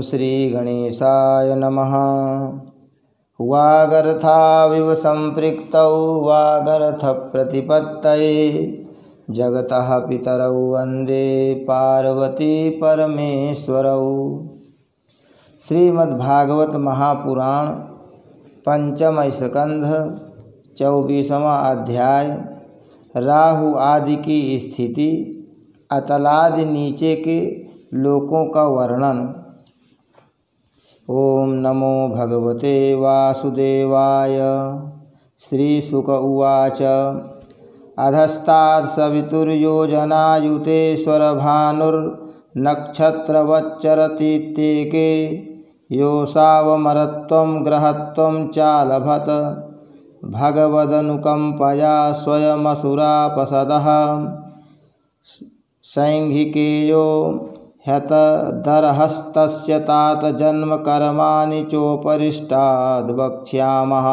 श्री गणेशाय नमः। वागर्थाविव संपृक्तौ वागर्थप्रतिपत्तये जगतः पितरौ वन्दे पार्वती परमेश्वरौ। श्रीमद्भागवत महापुराण पंचम स्कंध 24वां अध्याय राहु आदि की स्थिति, अतलादि नीचे के लोकों का वर्णन। ओम नमो भगवते वासुदेवाय। श्री शुक उवाच अधस्तात् सवितुर्योजनायुतेश्वर भानुर्नक्षत्रवच्चरतीत्येके योऽसावमरत्वं ग्रहत्वं चालभत भगवदनुकंपया स्वयमसुरापसदः सैंघिकेयो ह्यतदर्हस्तस्य तात जन्म कर्माणि चोपरिष्टाद् वक्ष्यामः।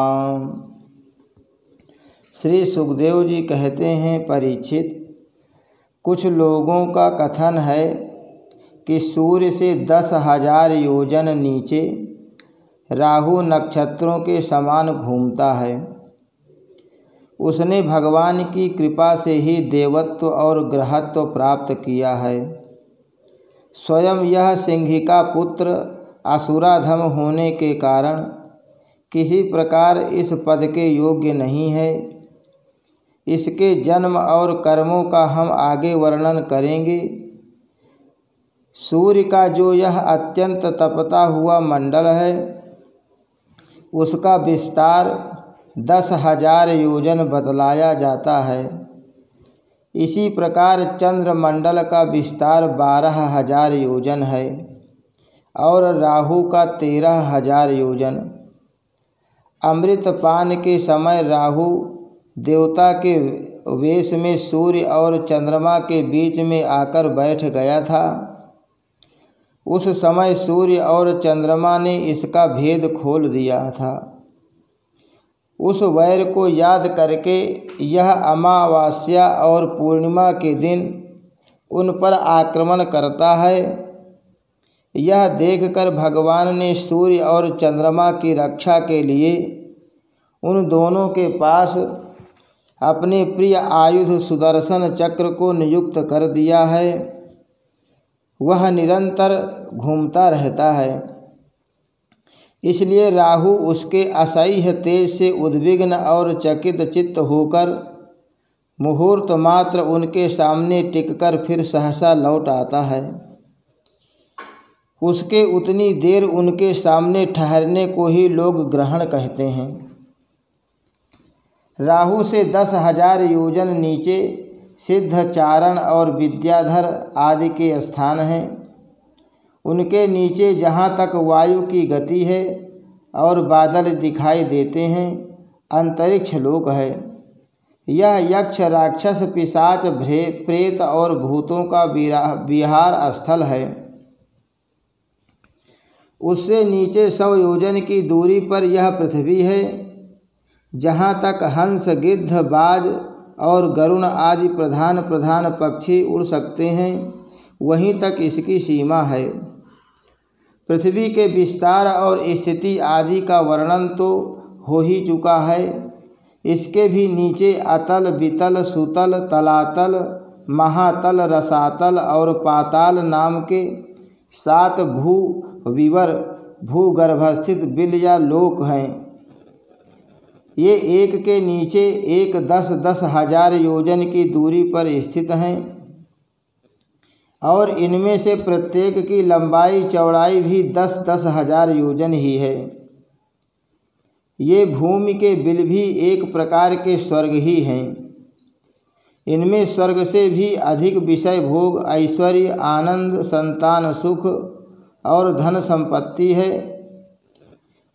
श्री सुखदेव जी कहते हैं, परीक्षित, कुछ लोगों का कथन है कि सूर्य से 10,000 योजन नीचे राहु नक्षत्रों के समान घूमता है। उसने भगवान की कृपा से ही देवत्व और ग्रहत्व प्राप्त किया है। स्वयं यह सिंहिका पुत्र असुराधम होने के कारण किसी प्रकार इस पद के योग्य नहीं है। इसके जन्म और कर्मों का हम आगे वर्णन करेंगे। सूर्य का जो यह अत्यंत तपता हुआ मंडल है, उसका विस्तार 10,000 योजन बतलाया जाता है। इसी प्रकार चंद्रमंडल का विस्तार 12,000 योजन है और राहु का 13,000 योजन। अमृतपान के समय राहु देवता के वेश में सूर्य और चंद्रमा के बीच में आकर बैठ गया था। उस समय सूर्य और चंद्रमा ने इसका भेद खोल दिया था। उस वैर को याद करके यह अमावास्या और पूर्णिमा के दिन उन पर आक्रमण करता है। यह देखकर भगवान ने सूर्य और चंद्रमा की रक्षा के लिए उन दोनों के पास अपने प्रिय आयुध सुदर्शन चक्र को नियुक्त कर दिया है। वह निरंतर घूमता रहता है, इसलिए राहु उसके असह्य तेज से उद्विग्न और चकित चित्त होकर मुहूर्त मात्र उनके सामने टिककर फिर सहसा लौट आता है। उसके उतनी देर उनके सामने ठहरने को ही लोग ग्रहण कहते हैं। राहु से 10,000 योजन नीचे सिद्धचारण और विद्याधर आदि के स्थान हैं। उनके नीचे जहाँ तक वायु की गति है और बादल दिखाई देते हैं, अंतरिक्ष लोक है। यह यक्ष राक्षस पिशाच प्रेत और भूतों का विहार स्थल है। उससे नीचे 100 योजन की दूरी पर यह पृथ्वी है। जहाँ तक हंस गिद्ध बाज और गरुण आदि प्रधान पक्षी उड़ सकते हैं, वहीं तक इसकी सीमा है। पृथ्वी के विस्तार और स्थिति आदि का वर्णन तो हो ही चुका है। इसके भी नीचे अतल, वितल, सुतल, तलातल, महातल, रसातल और पाताल नाम के 7 भूविवर भूगर्भस्थित बिल या लोक हैं। ये एक के नीचे एक 10,000 योजन की दूरी पर स्थित हैं और इनमें से प्रत्येक की लंबाई चौड़ाई भी 10,000 योजन ही है। ये भूमि के बिल भी एक प्रकार के स्वर्ग ही हैं। इनमें स्वर्ग से भी अधिक विषय भोग, ऐश्वर्य, आनंद, संतान सुख और धन संपत्ति है।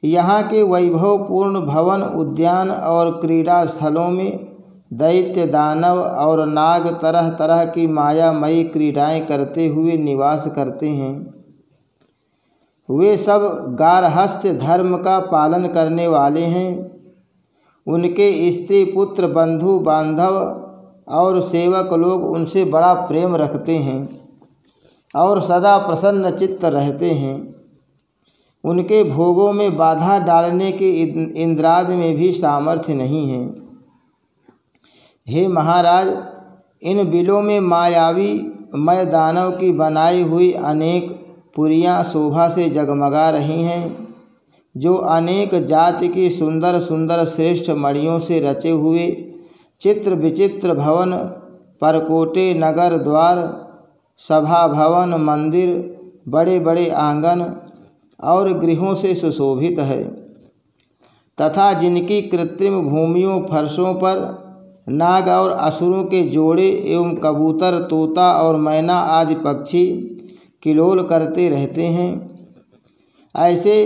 यहाँ के वैभवपूर्ण भवन, उद्यान और क्रीड़ा स्थलों में दैत्य, दानव और नाग तरह तरह की मायामयी क्रीड़ाएं करते हुए निवास करते हैं। वे सब गारहस्थ्य धर्म का पालन करने वाले हैं। उनके स्त्री पुत्र, बंधु बांधव और सेवक लोग उनसे बड़ा प्रेम रखते हैं और सदा प्रसन्न चित्त रहते हैं। उनके भोगों में बाधा डालने के इंद्रादि में भी सामर्थ्य नहीं है। हे महाराज, इन बिलों में मायावी मय दानव की बनाई हुई अनेक पुरियाँ शोभा से जगमगा रही हैं, जो अनेक जाति की सुंदर सुंदर श्रेष्ठ मणियों से रचे हुए चित्र विचित्र भवन, परकोटे, नगर द्वार, सभा भवन, मंदिर, बड़े बड़े आंगन और गृहों से सुशोभित है, तथा जिनकी कृत्रिम भूमियों फर्शों पर नाग और असुरों के जोड़े एवं कबूतर, तोता और मैना आदि पक्षी किलोल करते रहते हैं, ऐसे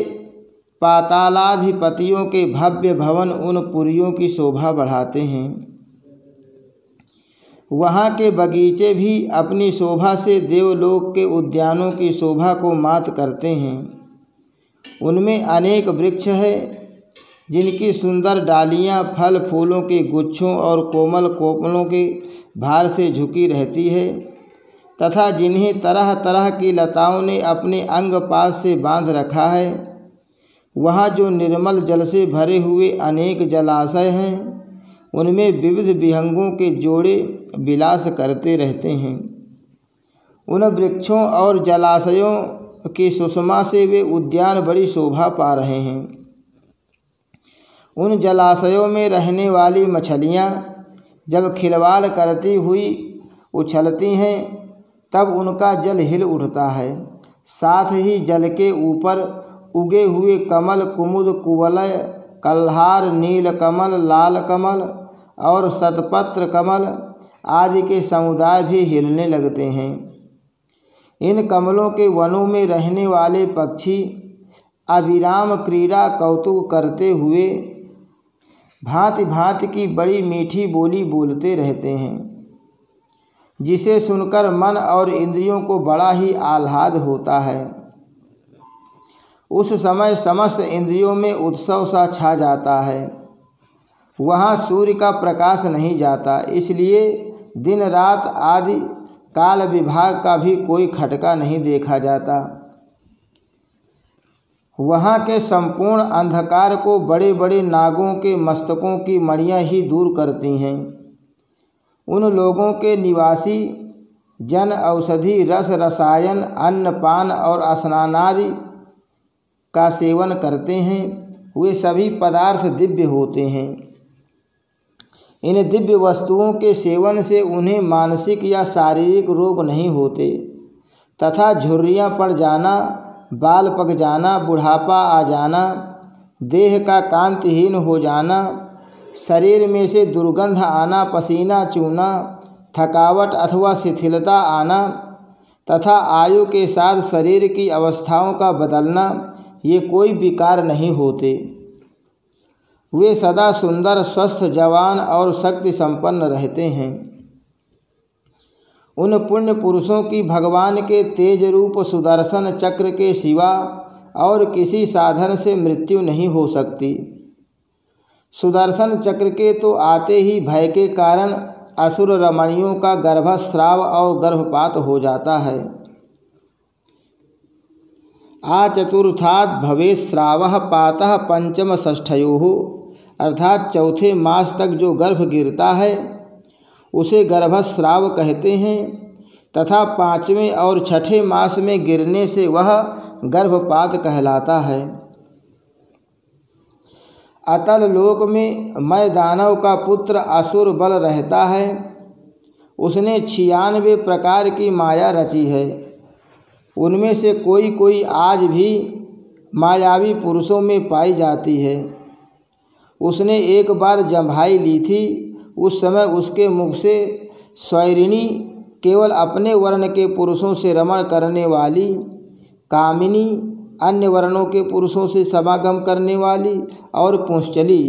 पातालाधिपतियों के भव्य भवन उन पुरियों की शोभा बढ़ाते हैं। वहाँ के बगीचे भी अपनी शोभा से देवलोक के उद्यानों की शोभा को मात करते हैं। उनमें अनेक वृक्ष है, जिनकी सुंदर डालियाँ फल फूलों के गुच्छों और कोमल कोपलों के भार से झुकी रहती है, तथा जिन्हें तरह तरह की लताओं ने अपने अंग पास से बांध रखा है। वहाँ जो निर्मल जल से भरे हुए अनेक जलाशय हैं, उनमें विविध विहंगों के जोड़े विलास करते रहते हैं। उन वृक्षों और जलाशयों की सुषमा से वे उद्यान बड़ी शोभा पा रहे हैं। उन जलाशयों में रहने वाली मछलियाँ जब खिलवाड़ करती हुई उछलती हैं, तब उनका जल हिल उठता है। साथ ही जल के ऊपर उगे हुए कमल, कुमुद, कुवलय, कल्हार, नील कमल, लाल कमल और शतपत्र कमल आदि के समुदाय भी हिलने लगते हैं। इन कमलों के वनों में रहने वाले पक्षी अविराम क्रीड़ा कौतुक करते हुए भांति भांति की बड़ी मीठी बोली बोलते रहते हैं, जिसे सुनकर मन और इंद्रियों को बड़ा ही आह्लाद होता है। उस समय समस्त इंद्रियों में उत्सव सा छा जाता है। वहाँ सूर्य का प्रकाश नहीं जाता, इसलिए दिन रात आदि काल विभाग का भी कोई खटका नहीं देखा जाता। वहाँ के संपूर्ण अंधकार को बड़े बड़े नागों के मस्तकों की मणियाँ ही दूर करती हैं। उन लोगों के निवासी जन औषधि, रस, रसायन, अन्न पान और स्नानादि का सेवन करते हैं। वे सभी पदार्थ दिव्य होते हैं। इन दिव्य वस्तुओं के सेवन से उन्हें मानसिक या शारीरिक रोग नहीं होते, तथा झुर्रियाँ पड़ जाना, बाल पक जाना, बुढ़ापा आ जाना, देह का कांतिहीन हो जाना, शरीर में से दुर्गंध आना, पसीना चूना, थकावट अथवा शिथिलता आना तथा आयु के साथ शरीर की अवस्थाओं का बदलना, ये कोई विकार नहीं होते। वे सदा सुंदर, स्वस्थ, जवान और शक्ति संपन्न रहते हैं। उन पुण्य पुरुषों की भगवान के तेज रूप सुदर्शन चक्र के सिवा और किसी साधन से मृत्यु नहीं हो सकती। सुदर्शन चक्र के तो आते ही भय के कारण असुर रमणियों का गर्भस्राव और गर्भपात हो जाता है। आचतुर्थात् भवेत् श्रावः पातः पंचम षष्ठयोः, अर्थात चौथे मास तक जो गर्भ गिरता है उसे गर्भस्राव कहते हैं, तथा पाँचवें और छठे मास में गिरने से वह गर्भपात कहलाता है। अतल लोक में मैं दानव का पुत्र असुर बल रहता है। उसने 96 प्रकार की माया रची है। उनमें से कोई कोई आज भी मायावी पुरुषों में पाई जाती है। उसने एक बार जम्भाई ली थी। उस समय उसके मुख से स्वैरिणी, केवल अपने वर्ण के पुरुषों से रमण करने वाली, कामिनी, अन्य वर्णों के पुरुषों से समागम करने वाली, और पुंश्चली,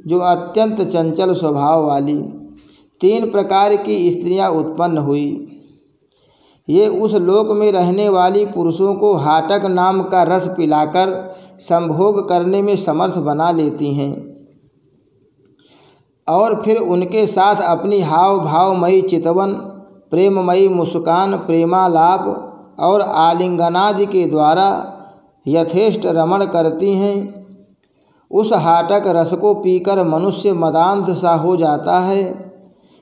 जो अत्यंत चंचल स्वभाव वाली 3 प्रकार की स्त्रियां उत्पन्न हुई। ये उस लोक में रहने वाली पुरुषों को हाटक नाम का रस पिलाकर संभोग करने में समर्थ बना लेती हैं और फिर उनके साथ अपनी हाव भावमयी चितवन, प्रेममयी मुस्कान, प्रेमालाप और आलिंगनादि के द्वारा यथेष्ट रमण करती हैं। उस हाटक रस को पीकर मनुष्य मदांध सा हो जाता है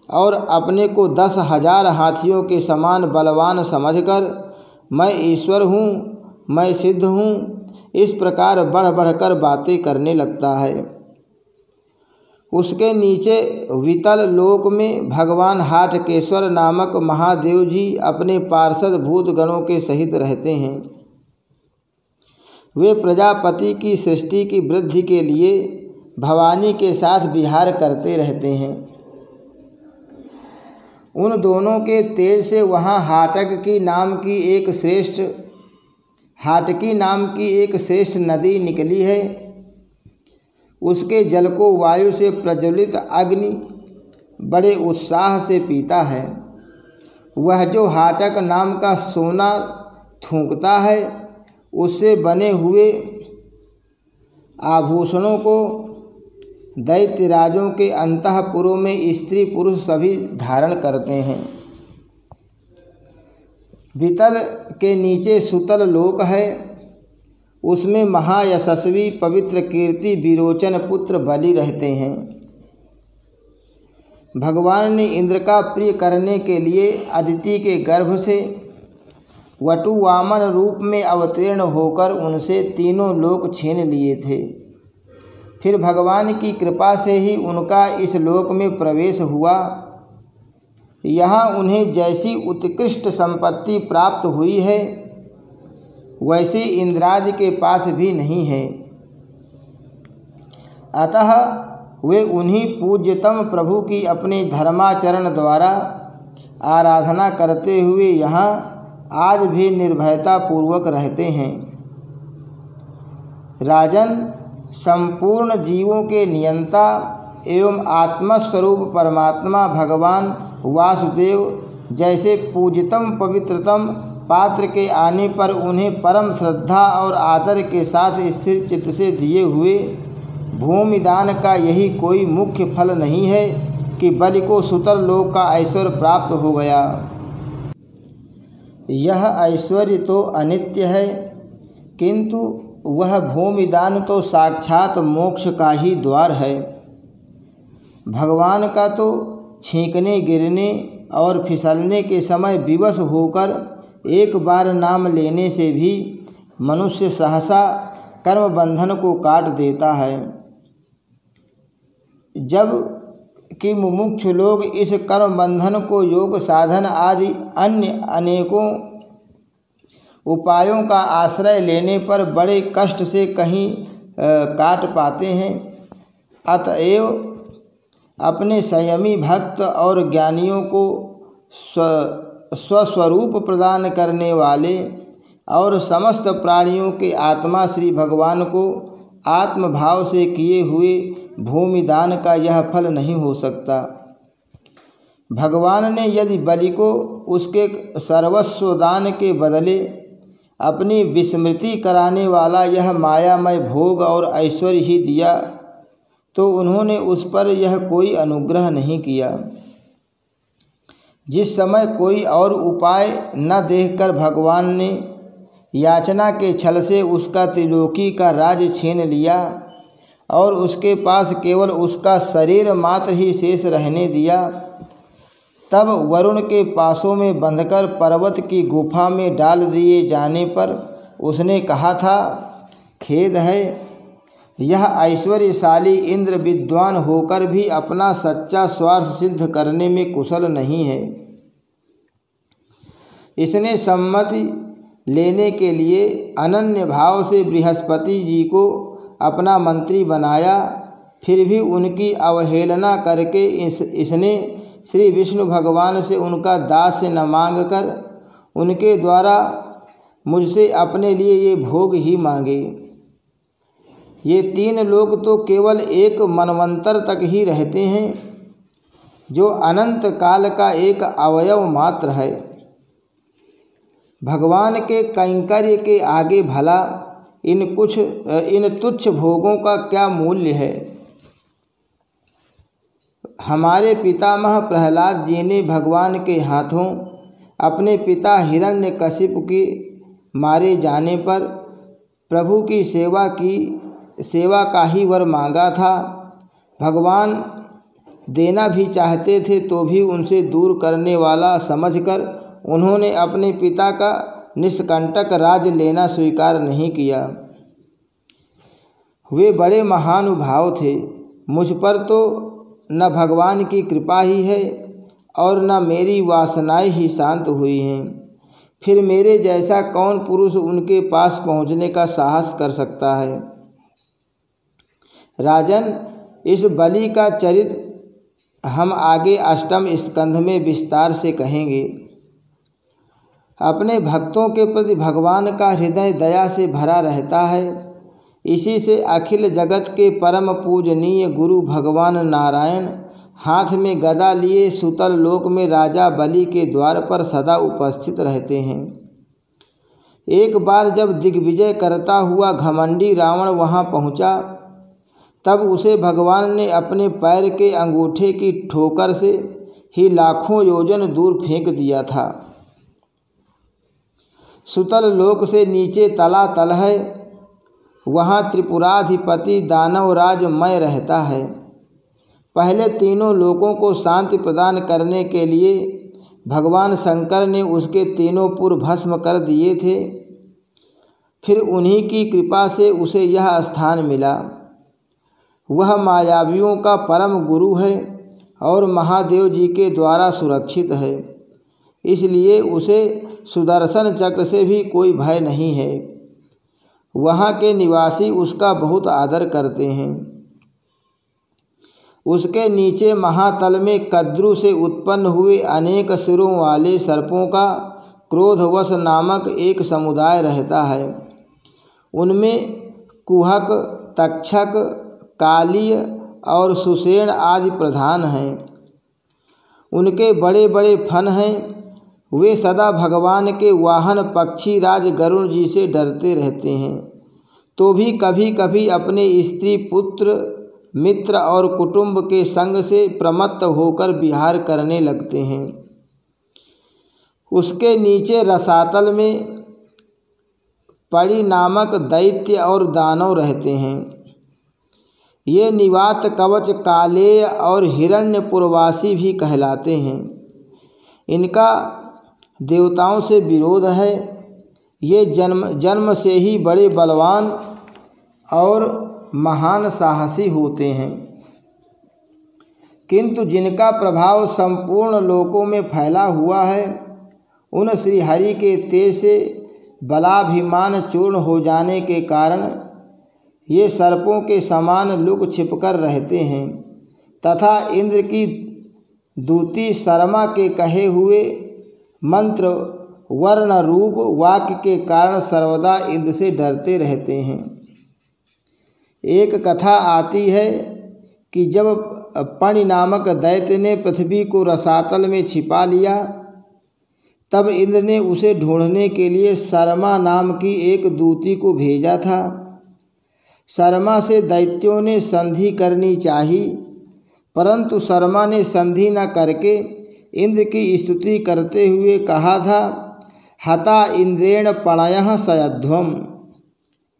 और अपने को 10,000 हाथियों के समान बलवान समझकर मैं ईश्वर हूँ, मैं सिद्ध हूँ, इस प्रकार बढ़ बढ़कर बातें करने लगता है। उसके नीचे वितल लोक में भगवान हाटकेश्वर नामक महादेव जी अपने पार्षद भूत गणों के सहित रहते हैं। वे प्रजापति की सृष्टि की वृद्धि के लिए भवानी के साथ विहार करते रहते हैं। उन दोनों के तेज से वहाँ हाटकी नाम की एक श्रेष्ठ नदी निकली है। उसके जल को वायु से प्रज्वलित अग्नि बड़े उत्साह से पीता है। वह जो हाटक नाम का सोना थूकता है, उससे बने हुए आभूषणों को दैत्यराजों के अंतःपुरों में स्त्री पुरुष सभी धारण करते हैं। वितल के नीचे सुतल लोक है। उसमें महायशस्वी पवित्र कीर्ति विरोचन पुत्र बलि रहते हैं। भगवान ने इंद्र का प्रिय करने के लिए अदिति के गर्भ से वटु वामन रूप में अवतीर्ण होकर उनसे तीनों लोक छीन लिए थे। फिर भगवान की कृपा से ही उनका इस लोक में प्रवेश हुआ। यहाँ उन्हें जैसी उत्कृष्ट संपत्ति प्राप्त हुई है, वैसी इंद्रादि के पास भी नहीं है। अतः वे उन्हीं पूज्यतम प्रभु की अपने धर्माचरण द्वारा आराधना करते हुए यहाँ आज भी निर्भयता पूर्वक रहते हैं। राजन, संपूर्ण जीवों के नियंता एवं आत्मस्वरूप परमात्मा भगवान वासुदेव जैसे पूज्यतम पवित्रतम पात्र के आने पर उन्हें परम श्रद्धा और आदर के साथ स्थिर चित्त से दिए हुए भूमिदान का यही कोई मुख्य फल नहीं है कि बलि को सुतल लोक का ऐश्वर्य प्राप्त हो गया। यह ऐश्वर्य तो अनित्य है, किंतु वह भूमिदान तो साक्षात मोक्ष का ही द्वार है। भगवान का तो छींकने, गिरने और फिसलने के समय विवश होकर एक बार नाम लेने से भी मनुष्य सहसा कर्म बंधन को काट देता है। जब कि मुमुक्षु लोग इस कर्म बंधन को योग साधन आदि अन्य अनेकों उपायों का आश्रय लेने पर बड़े कष्ट से कहीं काट पाते हैं। अतएव अपने संयमी भक्त और ज्ञानियों को स्वस्वरूप प्रदान करने वाले और समस्त प्राणियों के आत्मा श्री भगवान को आत्मभाव से किए हुए भूमिदान का यह फल नहीं हो सकता। भगवान ने यदि बलि को उसके सर्वस्व दान के बदले अपनी विस्मृति कराने वाला यह मायामय भोग और ऐश्वर्य ही दिया, तो उन्होंने उस पर यह कोई अनुग्रह नहीं किया। जिस समय कोई और उपाय न देखकर भगवान ने याचना के छल से उसका त्रिलोकी का राज छीन लिया और उसके पास केवल उसका शरीर मात्र ही शेष रहने दिया, तब वरुण के पासों में बंधकर पर्वत की गुफा में डाल दिए जाने पर उसने कहा था, खेद है, यह ऐश्वर्यशाली इंद्र विद्वान होकर भी अपना सच्चा स्वार्थ सिद्ध करने में कुशल नहीं है। इसने सम्मति लेने के लिए अनन्य भाव से बृहस्पति जी को अपना मंत्री बनाया, फिर भी उनकी अवहेलना करके इसने श्री विष्णु भगवान से उनका दास्य न मांगकर उनके द्वारा मुझसे अपने लिए ये भोग ही मांगे। ये 3 लोग तो केवल एक मनवंतर तक ही रहते हैं, जो अनंत काल का एक अवयव मात्र है। भगवान के कैंकर्य के आगे भला इन तुच्छ भोगों का क्या मूल्य है। हमारे पितामह प्रहलाद जी ने भगवान के हाथों अपने पिता हिरण्यकशिपु के मारे जाने पर प्रभु की सेवा का ही वर मांगा था। भगवान देना भी चाहते थे तो भी उनसे दूर करने वाला समझकर उन्होंने अपने पिता का निष्कंटक राज लेना स्वीकार नहीं किया। वे बड़े महानुभाव थे। मुझ पर तो न भगवान की कृपा ही है और न मेरी वासनाएं ही शांत हुई हैं। फिर मेरे जैसा कौन पुरुष उनके पास पहुंचने का साहस कर सकता है। राजन, इस बलि का चरित्र हम आगे अष्टम स्कंध में विस्तार से कहेंगे। अपने भक्तों के प्रति भगवान का हृदय दया से भरा रहता है। इसी से अखिल जगत के परम पूजनीय गुरु भगवान नारायण हाथ में गदा लिए सुतल लोक में राजा बलि के द्वार पर सदा उपस्थित रहते हैं। एक बार जब दिग्विजय करता हुआ घमंडी रावण वहां पहुंचा, तब उसे भगवान ने अपने पैर के अंगूठे की ठोकर से ही लाखों योजन दूर फेंक दिया था। सुतल लोक से नीचे तलातल है, वहाँ त्रिपुराधिपति दानवराज मैं रहता है। पहले तीनों लोकों को शांति प्रदान करने के लिए भगवान शंकर ने उसके तीनों पुर भस्म कर दिए थे। फिर उन्हीं की कृपा से उसे यह स्थान मिला। वह मायावियों का परम गुरु है और महादेव जी के द्वारा सुरक्षित है, इसलिए उसे सुदर्शन चक्र से भी कोई भय नहीं है। वहाँ के निवासी उसका बहुत आदर करते हैं। उसके नीचे महातल में कद्रु से उत्पन्न हुए अनेक सिरों वाले सर्पों का क्रोधवश नामक एक समुदाय रहता है। उनमें कुहक, तक्षक, कालीय और सुषेण आदि प्रधान हैं। उनके बड़े बड़े फन हैं। वे सदा भगवान के वाहन पक्षी राज गरुण जी से डरते रहते हैं, तो भी कभी कभी अपने स्त्री, पुत्र, मित्र और कुटुंब के संग से प्रमत्त होकर विहार करने लगते हैं। उसके नीचे रसातल में पड़ी नामक दैत्य और दानव रहते हैं। ये निवात, कवच, कालेय और हिरण्यपुरवासी भी कहलाते हैं। इनका देवताओं से विरोध है। ये जन्म से ही बड़े बलवान और महान साहसी होते हैं, किंतु जिनका प्रभाव संपूर्ण लोकों में फैला हुआ है, उन श्रीहरि के तेज से बलाभिमान चूर्ण हो जाने के कारण ये सर्पों के समान लुक छिपकर रहते हैं तथा इंद्र की दूती शर्मा के कहे हुए मंत्र वर्ण रूप वाक्य के कारण सर्वदा इंद्र से डरते रहते हैं। एक कथा आती है कि जब पनि नामक दैत्य ने पृथ्वी को रसातल में छिपा लिया, तब इंद्र ने उसे ढूंढने के लिए शर्मा नाम की एक दूती को भेजा था। शर्मा से दैत्यों ने संधि करनी चाहिए, परंतु शर्मा ने संधि न करके इंद्र की स्तुति करते हुए कहा था, हता इंद्रेण पणयः सयध्वम,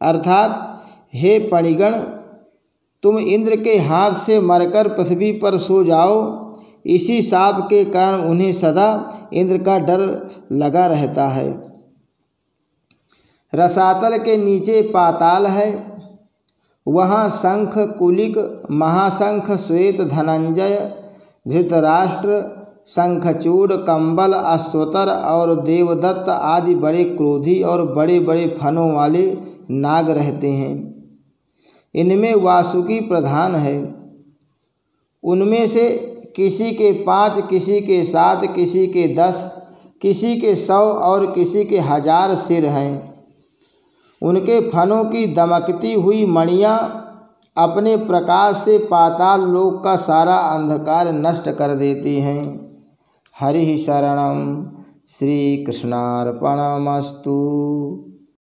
अर्थात हे पणिगण, तुम इंद्र के हाथ से मरकर पृथ्वी पर सो जाओ। इसी शाप के कारण उन्हें सदा इंद्र का डर लगा रहता है। रसातल के नीचे पाताल है। वहाँ शंख, कुलिक, महाशंख, श्वेत, धनंजय, धृतराष्ट्र, शंखचूड़, कंबल, अश्वतर और देवदत्त आदि बड़े क्रोधी और बड़े बड़े फनों वाले नाग रहते हैं। इनमें वासुकी प्रधान है। उनमें से किसी के 5, किसी के 7, किसी के 10, किसी के 100 और किसी के 1000 सिर हैं। उनके फनों की दमकती हुई मणियाँ अपने प्रकाश से पाताल लोक का सारा अंधकार नष्ट कर देती हैं। हरि शरणम। श्री कृष्णार्पणमस्तु।